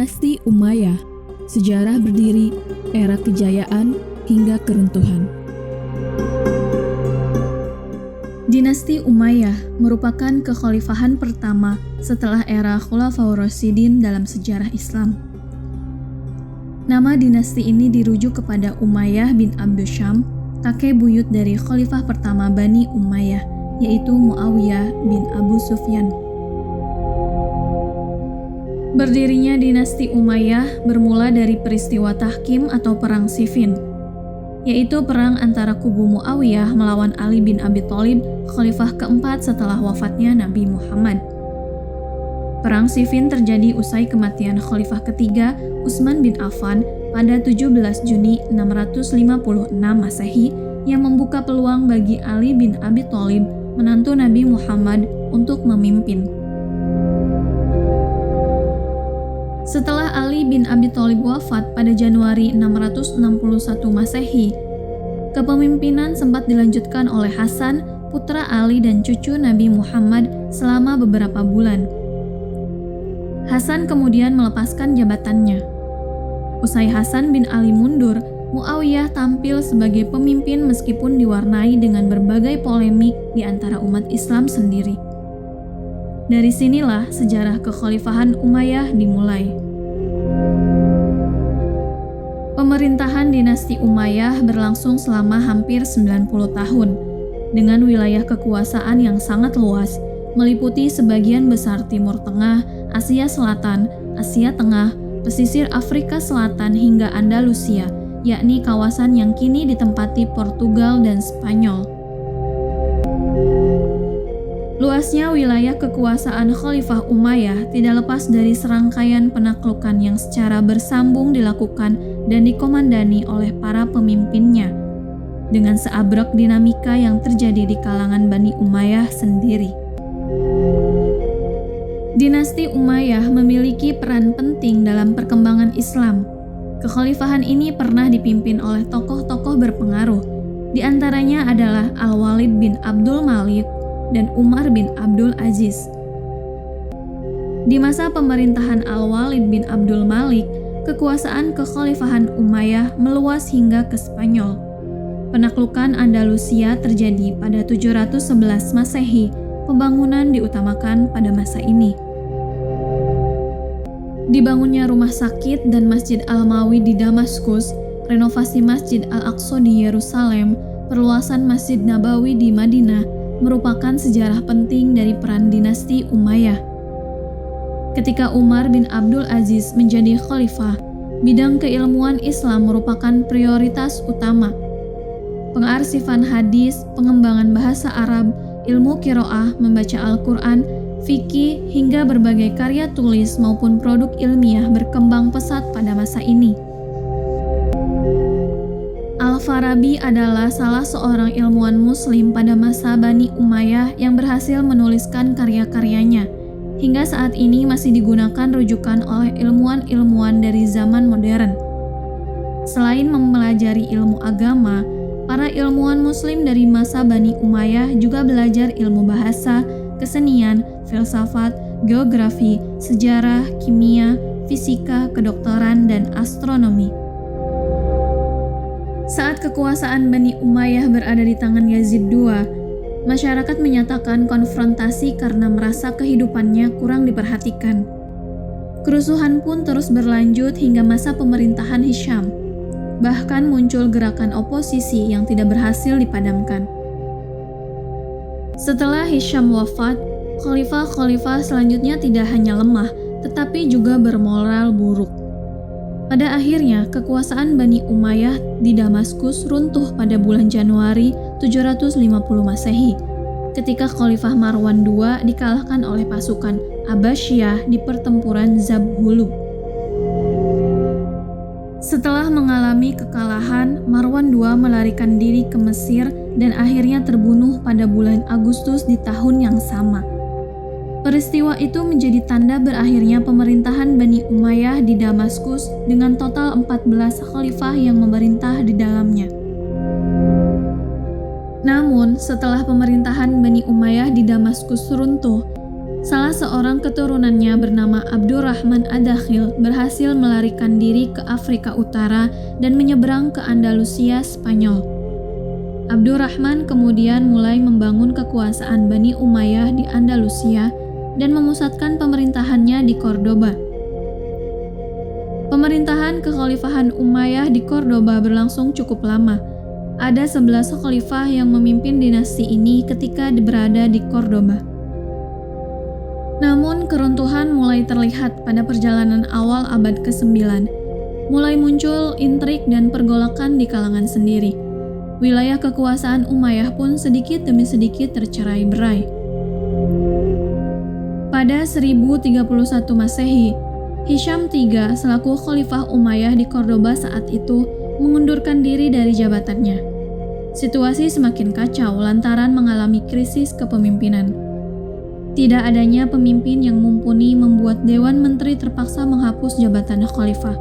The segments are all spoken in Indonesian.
Dinasti Umayyah, sejarah berdiri, era kejayaan hingga keruntuhan. Dinasti Umayyah merupakan kekhalifahan pertama setelah era Khulafaur Rasyidin dalam sejarah Islam. Nama dinasti ini dirujuk kepada Umayyah bin Abdusyam, kakek buyut dari khalifah pertama Bani Umayyah, yaitu Muawiyah bin Abu Sufyan. Berdirinya dinasti Umayyah bermula dari peristiwa Tahkim atau Perang Siffin, yaitu perang antara kubu Muawiyah melawan Ali bin Abi Thalib, khalifah keempat setelah wafatnya Nabi Muhammad. Perang Siffin terjadi usai kematian khalifah ketiga Utsman bin Affan pada 17 Juni 656 Masehi yang membuka peluang bagi Ali bin Abi Thalib, menantu Nabi Muhammad, untuk memimpin. Setelah Ali bin Abi Thalib wafat pada Januari 661 Masehi, kepemimpinan sempat dilanjutkan oleh Hasan, putra Ali dan cucu Nabi Muhammad selama beberapa bulan. Hasan kemudian melepaskan jabatannya. Usai Hasan bin Ali mundur, Muawiyah tampil sebagai pemimpin meskipun diwarnai dengan berbagai polemik di antara umat Islam sendiri. Dari sinilah sejarah kekhalifahan Umayyah dimulai. Pemerintahan dinasti Umayyah berlangsung selama hampir 90 tahun, dengan wilayah kekuasaan yang sangat luas, meliputi sebagian besar Timur Tengah, Asia Selatan, Asia Tengah, pesisir Afrika Selatan hingga Andalusia, yakni kawasan yang kini ditempati Portugal dan Spanyol. Luasnya wilayah kekuasaan Khalifah Umayyah tidak lepas dari serangkaian penaklukan yang secara bersambung dilakukan dan dikomandani oleh para pemimpinnya, dengan seabrek dinamika yang terjadi di kalangan Bani Umayyah sendiri. Dinasti Umayyah memiliki peran penting dalam perkembangan Islam. Kekhalifahan ini pernah dipimpin oleh tokoh-tokoh berpengaruh, di antaranya adalah Al-Walid bin Abdul Malik dan Umar bin Abdul Aziz. Di masa pemerintahan Al-Walid bin Abdul Malik, kekuasaan kekhalifahan Umayyah meluas hingga ke Spanyol. Penaklukan Andalusia terjadi pada 711 Masehi, pembangunan diutamakan pada masa ini. Dibangunnya rumah sakit dan Masjid Al-Mawi di Damaskus, renovasi Masjid Al-Aqsa di Yerusalem, perluasan Masjid Nabawi di Madinah, merupakan sejarah penting dari peran dinasti Umayyah. Ketika Umar bin Abdul Aziz menjadi khalifah, bidang keilmuan Islam merupakan prioritas utama. Pengarsifan hadis, pengembangan bahasa Arab, ilmu qiraah, membaca Al-Quran, fikih, hingga berbagai karya tulis maupun produk ilmiah berkembang pesat pada masa ini. Al-Farabi adalah salah seorang ilmuwan muslim pada masa Bani Umayyah yang berhasil menuliskan karya-karyanya. Hingga saat ini masih digunakan rujukan oleh ilmuwan-ilmuwan dari zaman modern. Selain mempelajari ilmu agama, para ilmuwan muslim dari masa Bani Umayyah juga belajar ilmu bahasa, kesenian, filsafat, geografi, sejarah, kimia, fisika, kedokteran, dan astronomi. Saat kekuasaan Bani Umayyah berada di tangan Yazid II, masyarakat menyatakan konfrontasi karena merasa kehidupannya kurang diperhatikan. Kerusuhan pun terus berlanjut hingga masa pemerintahan Hisham. Bahkan muncul gerakan oposisi yang tidak berhasil dipadamkan. Setelah Hisham wafat, khalifah-khalifah selanjutnya tidak hanya lemah, tetapi juga bermoral buruk. Pada akhirnya, kekuasaan Bani Umayyah di Damaskus runtuh pada bulan Januari 750 Masehi, ketika Khalifah Marwan II dikalahkan oleh pasukan Abbasiyah di pertempuran Zabhulu. Setelah mengalami kekalahan, Marwan II melarikan diri ke Mesir dan akhirnya terbunuh pada bulan Agustus di tahun yang sama. Peristiwa itu menjadi tanda berakhirnya pemerintahan Bani Umayyah di Damaskus dengan total 14 khalifah yang memerintah di dalamnya. Namun, setelah pemerintahan Bani Umayyah di Damaskus runtuh, Salah seorang keturunannya bernama Abdurrahman Ad-Dakhil berhasil melarikan diri ke Afrika Utara dan menyeberang ke Andalusia, Spanyol. Abdurrahman kemudian mulai membangun kekuasaan Bani Umayyah di Andalusia dan memusatkan pemerintahannya di Cordoba. Pemerintahan kekhalifahan Umayyah di Cordoba berlangsung cukup lama. Ada 11 khalifah yang memimpin dinasti ini ketika berada di Cordoba. Namun keruntuhan mulai terlihat pada perjalanan awal abad ke-9. Mulai muncul intrik dan pergolakan di kalangan sendiri. Wilayah kekuasaan Umayyah pun sedikit demi sedikit tercerai-berai. Pada 1031 Masehi, Hisham III selaku Khalifah Umayyah di Cordoba saat itu mengundurkan diri dari jabatannya. Situasi semakin kacau lantaran mengalami krisis kepemimpinan. Tidak adanya pemimpin yang mumpuni membuat Dewan Menteri terpaksa menghapus jabatan khalifah.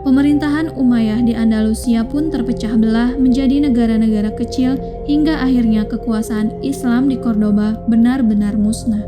Pemerintahan Umayyah di Andalusia pun terpecah belah menjadi negara-negara kecil hingga akhirnya kekuasaan Islam di Cordoba benar-benar musnah.